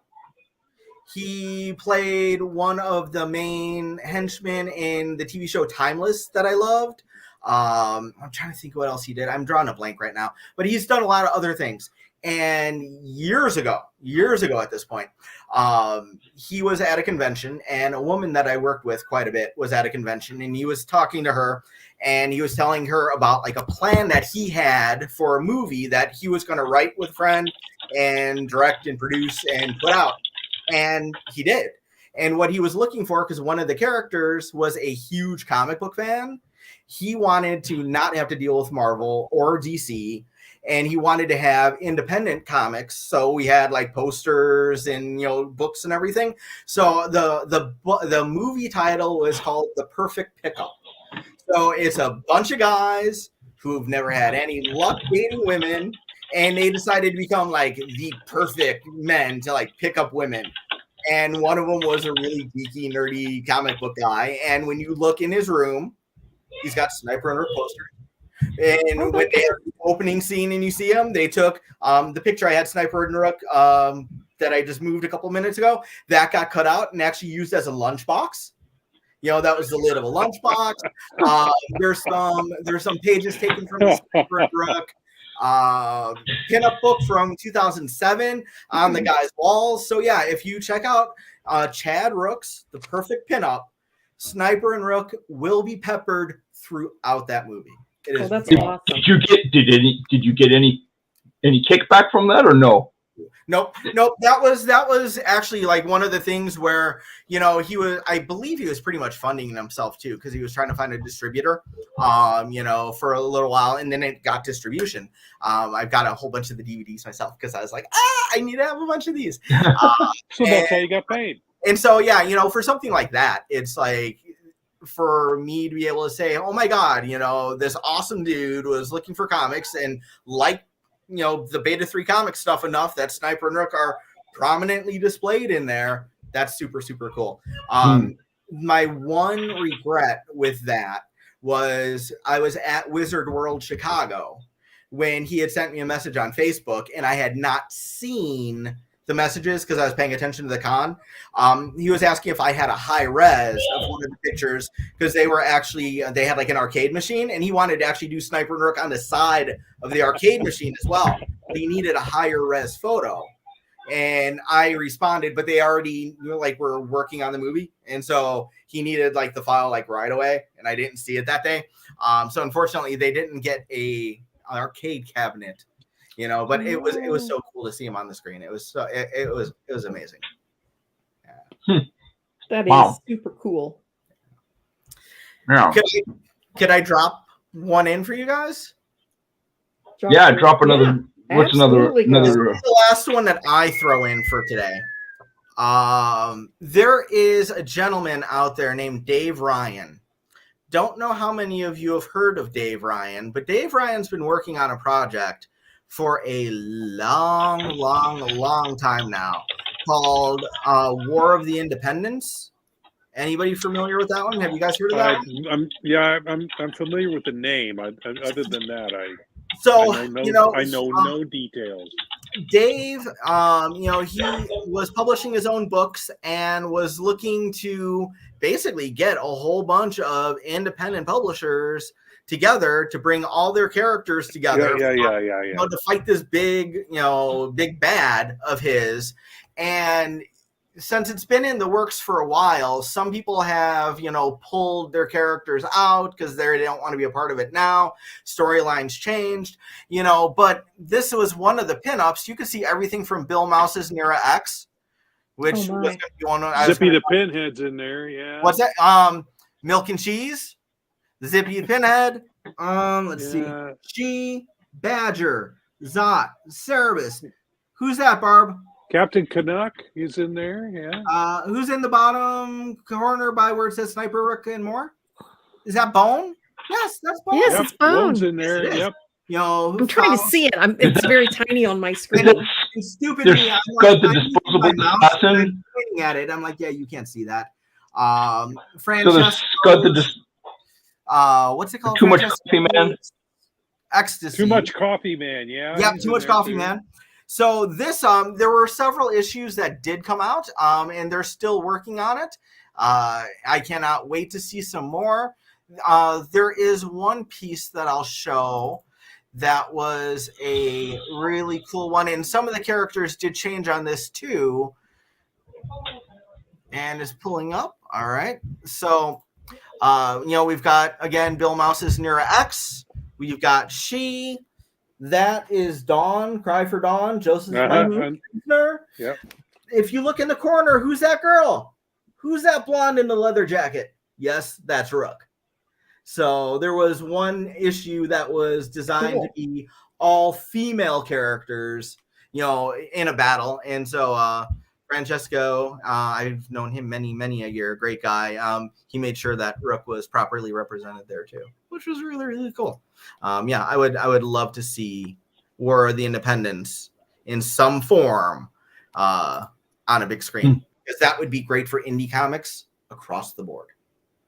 He played one of the main henchmen in the TV show Timeless that I loved. I'm trying to think what else he did. I'm drawing a blank right now, but he's done a lot of other things. And years ago at this point, he was at a convention, and a woman that I worked with quite a bit was at a convention, and he was talking to her, and he was telling her about like a plan that he had for a movie that he was going to write with a friend and direct and produce and put out. And he did. And what he was looking for, because one of the characters was a huge comic book fan, he wanted to not have to deal with Marvel or DC, and he wanted to have independent comics. So we had like posters and, you know, books and everything. So the movie title was called The Perfect Pickup. So it's a bunch of guys who've never had any luck dating women, and they decided to become like the perfect men to like pick up women. And one of them was a really geeky, nerdy comic book guy. And when you look in his room, he's got Sniper and Rook posters. And when they have the opening scene and you see him, they took the picture I had, Sniper and Rook, that I just moved a couple minutes ago. That got cut out and actually used as a lunchbox. You know, that was the lid of a lunchbox. There's some pages taken from the Sniper and Rook pinup book from 2007 on the guy's walls. So yeah, if you check out Chad Rook's The Perfect Pinup, Sniper and Rook will be peppered throughout that movie. It is that's awesome. Did you get any kickback from that or no? Nope. That was actually like one of the things where, you know, I believe he was pretty much funding himself too, because he was trying to find a distributor, you know, for a little while, and then it got distribution. I've got a whole bunch of the DVDs myself because I was like, I need to have a bunch of these. So that's how you got paid. And so, yeah, you know, for something like that, it's like, for me to be able to say, oh my God, you know, this awesome dude was looking for comics and like, you know, the Beta 3 comic stuff enough that Sniper and Rook are prominently displayed in there. That's super, super cool. My one regret with that was I was at Wizard World Chicago when he had sent me a message on Facebook, and I had not seen the messages because I was paying attention to the con. He was asking if I had a high res of one of the pictures because they had like an arcade machine, and he wanted to actually do Sniper and Rook on the side of the arcade machine as well. But he needed a higher res photo. And I responded, but they already were working on the movie. And so he needed like the file like right away, and I didn't see it that day. So unfortunately they didn't get an arcade cabinet. You know, but it was so cool to see him on the screen. It was amazing. Yeah. That is super cool. Yeah. Could I drop one in for you guys? Drop another. Yeah, what's another? The last one that I throw in for today. There is a gentleman out there named Dave Ryan. Don't know how many of you have heard of Dave Ryan, but Dave Ryan's been working on a project for a long time now called War of the Independents. Anybody familiar with that one? Have you guys heard of that one? I'm familiar with the name. Other than that, I know no details. Dave, he was publishing his own books and was looking to basically get a whole bunch of independent publishers together to bring all their characters together to fight this big bad of his. And since it's been in the works for a while, some people have pulled their characters out because they don't want to be a part of it now. Storylines changed, but this was one of the pinups. You could see everything from Bill Mouse's Nera X, which was going to be one. Zippy the Pinhead's in there. Yeah. What's that? Milk and Cheese. Zippy the Pinhead. Let's see. She, Badger, Zot, Cerebus. Who's that, Barb? Captain Canuck is in there. Yeah. Who's in the bottom corner by where it says Sniper, Rook, and more? Is that Bone? Yes, that's Bone. Yes, it's Bone. Bone's in there. Yep. I'm trying to see it. It's very tiny on my screen. Stupidly, I'm pointing at it. I'm like, yeah, you can't see that. What's it called? Too much coffee, man. Ecstasy. Too much coffee, man. Yeah. Yeah, too much coffee, man. So this, there were several issues that did come out, and they're still working on it. I cannot wait to see some more. there is one piece that I'll show that was a really cool one, and some of the characters did change on this too. And it's pulling up. All right. So, we've got, again, Bill Mouse's Nira X. We've got She. That is Dawn, Cry for Dawn, Joseph Meisner. Yep. If you look in the corner, who's that girl? Who's that blonde in the leather jacket? Yes, that's Rook. So there was one issue that was designed to be all female characters, in a battle. And so Francesco, I've known him many a year, great guy. He made sure that Rook was properly represented there too, which was really, really cool. I would love to see War of the Independents in some form on a big screen, because that would be great for indie comics across the board.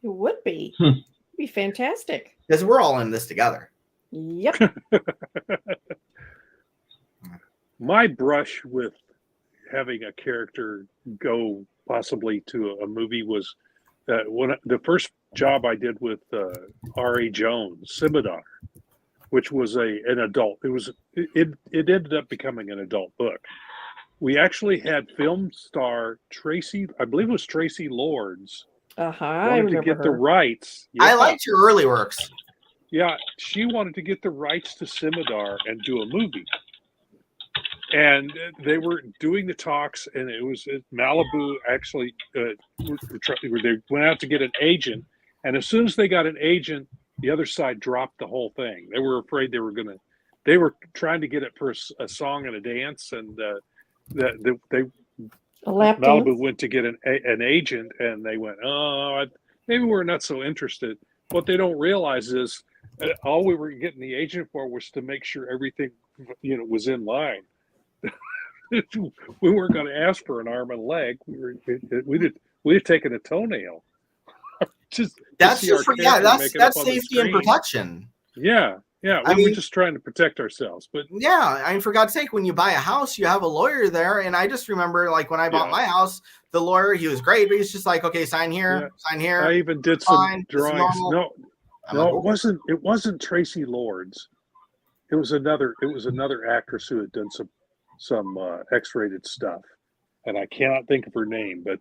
It would be. It'd be fantastic. Because we're all in this together. Yep. My brush with having a character go possibly to a movie was the first job I did with R.A. Jones, Scimitar, which was an adult. It ended up becoming an adult book. We actually had film star Tracy, I believe it was Tracy Lords, wanted to get the rights. Yeah. I liked your early works. Yeah, she wanted to get the rights to Scimitar and do a movie. And they were doing the talks, and it was Malibu actually, they went out to get an agent. And as soon as they got an agent, the other side dropped the whole thing. They were afraid they were trying to get it for a song and a dance. And Malibu went to get an agent, and they went, oh, maybe we're not so interested. What they don't realize is all we were getting the agent for was to make sure everything, was in line. We weren't going to ask for an arm and leg. We had taken a toenail. That's safety and protection. Yeah. We were just trying to protect ourselves. But yeah, for God's sake, when you buy a house, you have a lawyer there. And I just remember, like, when I bought my house, the lawyer, he was great, but he's just like, okay, sign here, sign here. I even did some drawings. No, it wasn't Tracy Lords. It was another actress who had done some X-rated stuff, and I cannot think of her name, but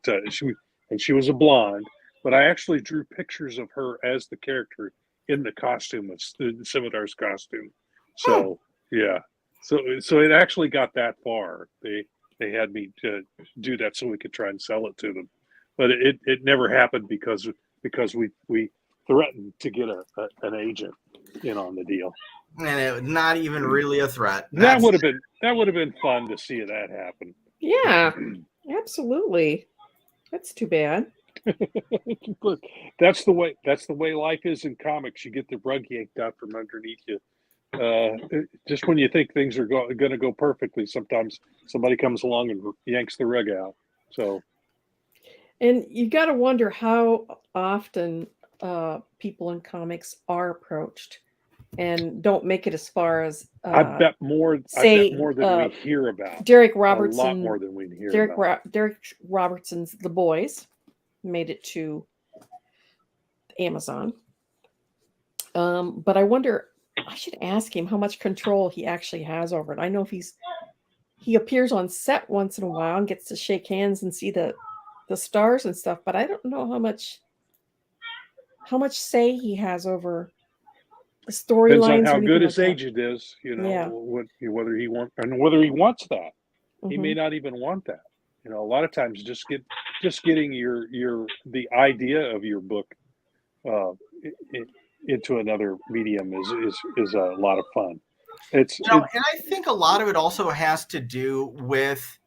she was a blonde. But I actually drew pictures of her as the character in the costume, of the Scimitar's costume. So yeah, so it actually got that far. They had me to do that so we could try and sell it to them, but it never happened because we threatened to get an agent in on the deal. And it was not even really a threat. That would have been fun to see that happen. Yeah, absolutely. That's too bad. But that's the way life is in comics. You get the rug yanked out from underneath you. Just when you think things are going to go perfectly, sometimes somebody comes along and yanks the rug out. So, and you got to wonder how often people in comics are approached and don't make it as far as I bet more than we hear about. Derek Robertson, a lot more than we hear about. Derek Robertson's The Boys made it to Amazon. But I wonder, I should ask him how much control he actually has over it. I know if he appears on set once in a while and gets to shake hands and see the stars and stuff, but I don't know how much say he has over the storylines. Depends on how good his agent is, whether he wants that. Mm-hmm. He may not even want that. A lot of times just getting the idea of your book into another medium is a lot of fun. And I think a lot of it also has to do with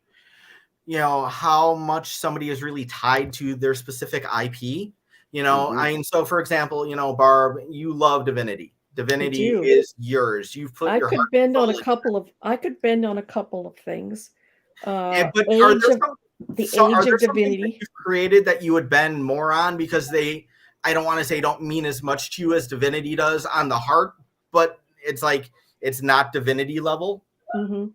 how much somebody is really tied to their specific IP. Mm-hmm. So for example, Barb, you love Divinity. Divinity is yours. You've put I could bend on a couple of things. But are there of Divinity that you've created that you would bend more on, because I don't want to say don't mean as much to you as Divinity does on the heart, but it's like it's not Divinity level. Mm-hmm.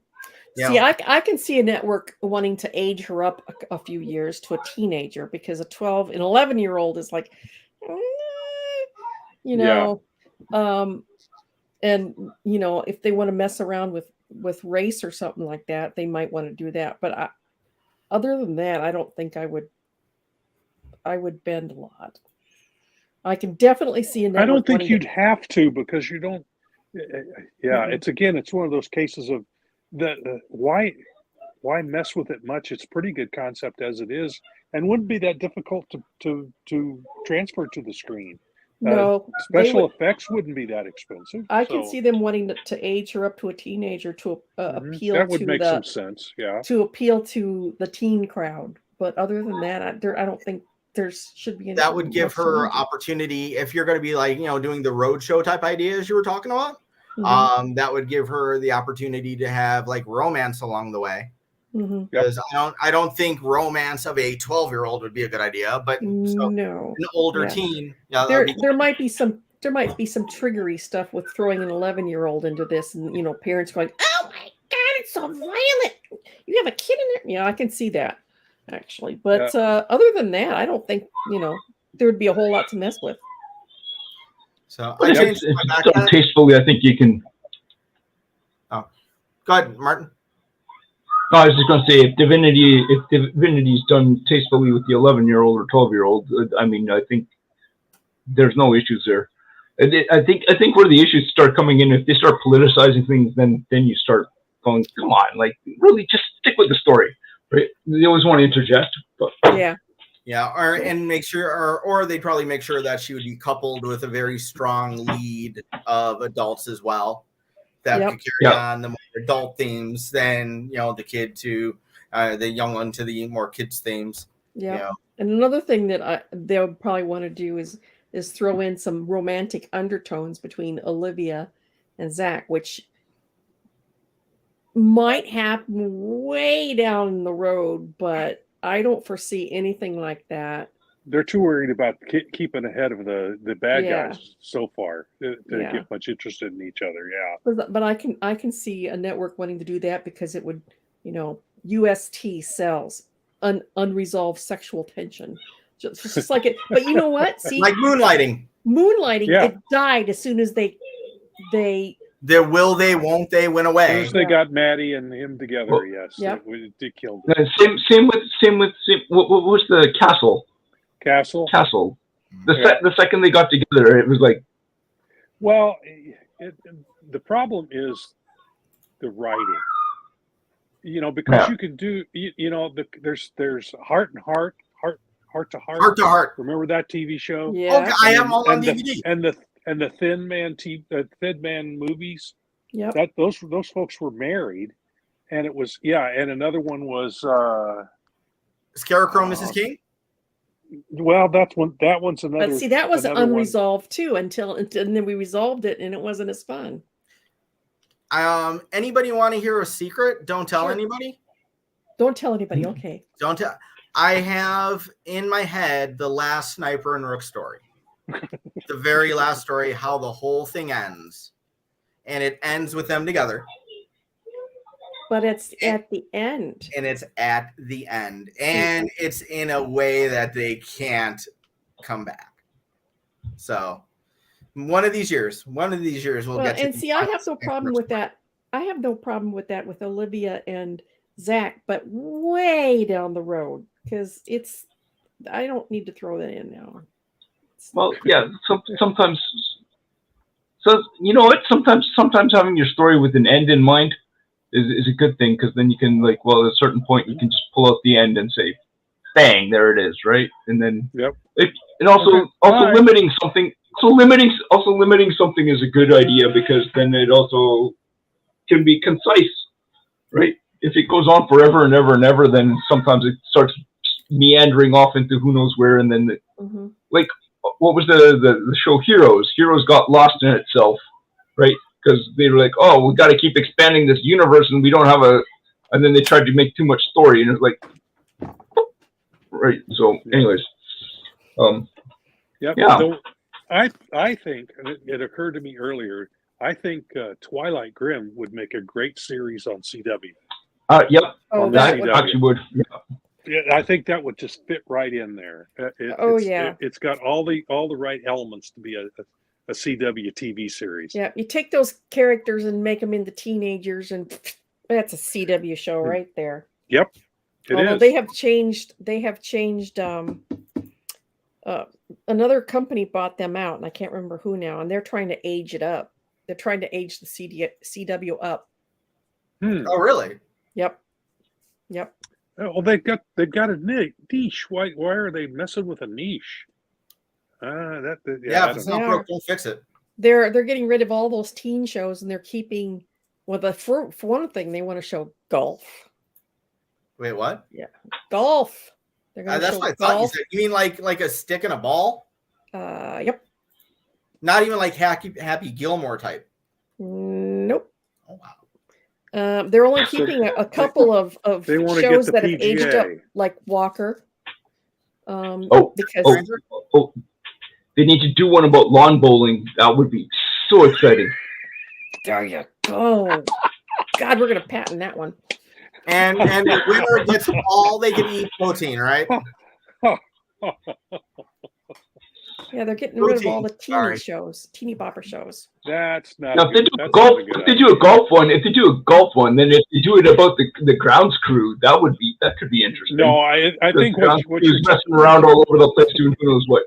See, I can see a network wanting to age her up a few years to a teenager, because a 12 and 11-year-old is like, you know. And you know, if they want to mess around with race or something like that, they might want to do that. But other than that, I don't think I would bend a lot. I can definitely see a network. I don't think wanting you'd to- have to, because you don't. Yeah, it's one of those cases of why mess with it much? It's a pretty good concept as it is, and wouldn't be that difficult to transfer to the screen. No, special effects wouldn't be that expensive. I can see them wanting to age her up to a teenager to appeal that would to make the some sense. Yeah, to appeal to the teen crowd. But other than that, I don't think there should be any. That would give her opportunity if you're going to be like, you know, doing the road show type ideas you were talking about. That would give her the opportunity to have like romance along the way. Because I don't think romance of a 12-year-old would be a good idea, but no, an older teen. Yeah, there might be some triggery stuff with throwing an 11-year-old into this, and you know, parents going, "Oh my God, it's so violent! You have a kid in there." Yeah, I can see that actually, but other than that, I don't think, you know, there would be a whole lot to mess with. So I changed done tastefully. I think you can. Oh, go ahead, Martin. No, I was just going to say, if Divinity's done tastefully with the 11-year-old or 12-year-old, I mean, I think there's no issues there. I think where the issues start coming in, if they start politicizing things, then you start going, come on, like really just stick with the story, right? They always want to interject, but and make sure, or they'd probably make sure that she would be coupled with a very strong lead of adults as well. That could carry on the more adult themes than, you know, the kid to the young one to the more kids themes. Yeah. You know? And another thing that they'll probably want to do is throw in some romantic undertones between Olivia and Zach, which might happen way down the road, but I don't foresee anything like that. They're too worried about keeping ahead of the bad guys so far to get much interested in each other. Yeah, but I can see a network wanting to do that because it would, you know, UST sells unresolved sexual tension, just like it. But you know what? See, like moonlighting. It died as soon as they. There will they, won't they went away. As soon as they got Maddie and him together, it killed it. Same with what was the Castle? Castle. The second they got together, it was like. Well, the problem is the writing. You know, because you can do, you know, there's heart to heart. Remember that TV show? Yeah. Okay, I am all on DVD. And the Thin Man movies. Yeah. Those folks were married, and it was and another one was Scarecrow, Mrs. King. Well, that one's another. But see, that was unresolved too and then we resolved it, and it wasn't as fun. Anybody want to hear a secret? Don't tell anybody. Don't tell anybody. Okay. Don't tell. I have in my head the last Sniper and Rook story, the very last story, how the whole thing ends, and it ends with them together. But it's at the end. And it's at the end. And it's in a way that they can't come back. So one of these years we'll get to. And see, I have no problem with that. I have no problem with that with Olivia and Zach, but way down the road, because I don't need to throw that in now. Well, yeah, sometimes. So you know what? Sometimes having your story with an end in mind is a good thing, because then you can, like, well, at a certain point you can just pull out the end and say, "Bang, there it is," right? And then limiting something. So limiting something is a good idea, because then it also can be concise, right? If it goes on forever and ever and ever, then sometimes it starts meandering off into who knows where, and then like what was the show Heroes? Heroes got lost in itself, right? Because they were like, oh, we got to keep expanding this universe, and we don't have and then they tried to make too much story, and it's like, right. So, anyways, I think, and it occurred to me earlier, I think Twilight Grim would make a great series on CW. Yep. Oh, that actually would. Yeah, I think that would just fit right in there. It's got all the right elements to be a CW TV series. Yeah, you take those characters and make them into teenagers, and that's a CW show right there. Yep, Although is. they have changed. Another company bought them out, and I can't remember who now. And they're trying to age it up. They're trying to age the CW up. Oh, really? Yep. Well, they've got a niche. Why are they messing with a niche? If it's not broke, don't fix it. They're getting rid of all those teen shows, and they're keeping. Well, for one thing, they want to show golf. Wait, what? Yeah, golf. They're going to that's show what I thought you golf. said. You mean like a stick and a ball? Yep. Not even like Happy Gilmore type. Nope. Oh wow. They're only keeping a couple of shows that have aged up, like Walker. Because they need to do one about lawn bowling. That would be so exciting. There you go. God, we're gonna patent that one. And the winner gets all they can eat protein, right? Yeah, they're getting rid of all the teeny bopper shows. That's not. Now, if they do a golf one, then if they do it about the grounds crew, that could be interesting. No, I think what you're messing around all over the place doing who knows what.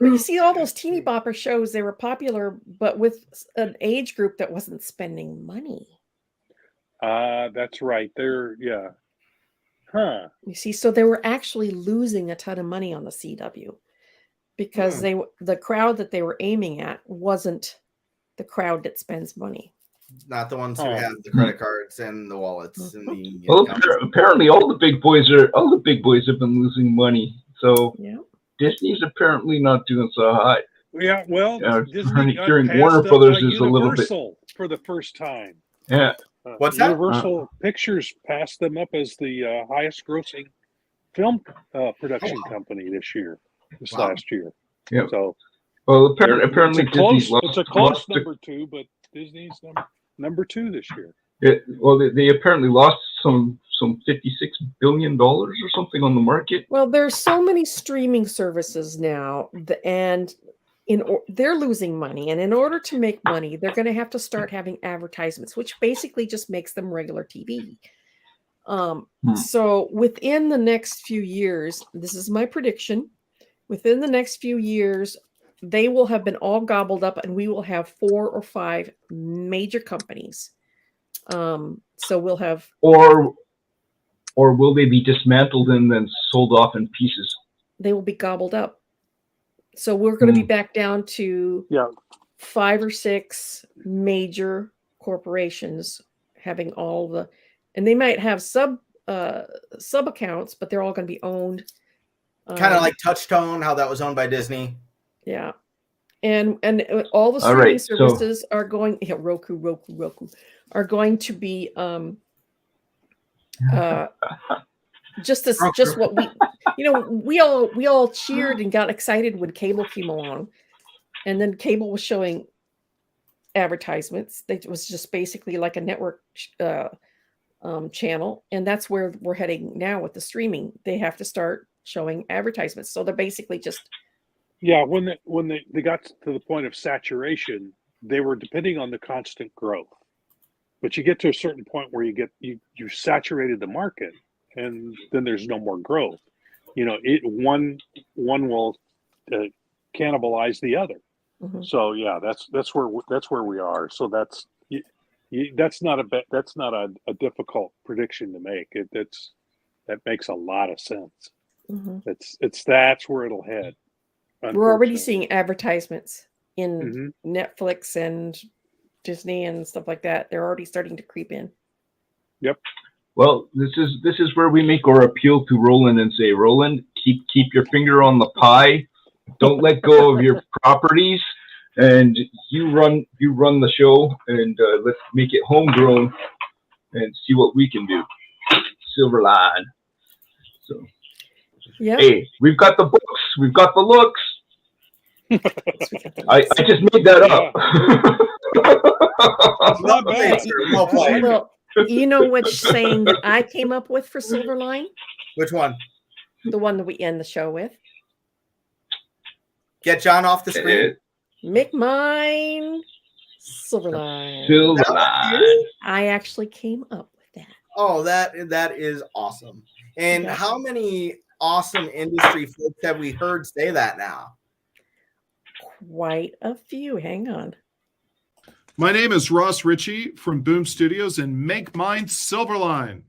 You see all those teeny bopper shows, they were popular, but with an age group that wasn't spending money. That's right. You see, so they were actually losing a ton of money on the CW because the crowd that they were aiming at wasn't the crowd that spends money. Not the ones who have the credit cards and the wallets and the. Well, apparently, all the big boys have been losing money. So Disney's apparently not doing so hot. Yeah, well, Disney during Warner Brothers is a little bit for the first time. Yeah. What's that? Universal Pictures passed them up as the highest grossing film production company this last year. Yeah. So, well, apparently it's a close number two, but Disney's number two this year. Yeah, well, they apparently lost some $56 billion or something on the market. Well, there's so many streaming services now, and they're losing money, and in order to make money, they're going to have to start having advertisements, which basically just makes them regular TV. So within the next few years, this is my prediction, within the next few years, they will have been all gobbled up, and we will have 4 or 5 major companies. So we'll have, or will they be dismantled and then sold off in pieces? They will be gobbled up. So we're going to be back down to 5 or 6 major corporations having all the, and they might have sub accounts, but they're all going to be owned. Kind of like Touchtone, how that was owned by Disney. Yeah. And all the streaming services are going, Roku are going to be just what we all cheered and got excited when cable came along, and then cable was showing advertisements. It was just basically like a network channel, and that's where we're heading now with the streaming. They have to start showing advertisements, so they're basically just when they got to the point of saturation, they were depending on the constant growth. But you get to a certain point where you saturated the market, and then there's no more growth. One will cannibalize the other. Mm-hmm. So that's where we are. So that's not a difficult prediction to make. That makes a lot of sense. Mm-hmm. That's where it'll head. We're already seeing advertisements in Netflix and Disney and stuff like that. They're already starting to creep in. Yep. Well, this is where we make our appeal to Roland and say, Roland, keep your finger on the pie. Don't let go of your properties, and you run the show, and let's make it homegrown and see what we can do. Silverline. So, hey, we've got the books, we've got the looks. I just made that up. Not bad. Well played. Well, you know which saying that I came up with for Silverline? Which one? The one that we end the show with. Get John off the screen. Make mine Silverline. Silverline. I actually came up with that. Oh, that is awesome. And Yeah. how many awesome industry folks have we heard say that now? Quite a few. Hang on. My name is Ross Ritchie from Boom Studios and Make Mine Silverline.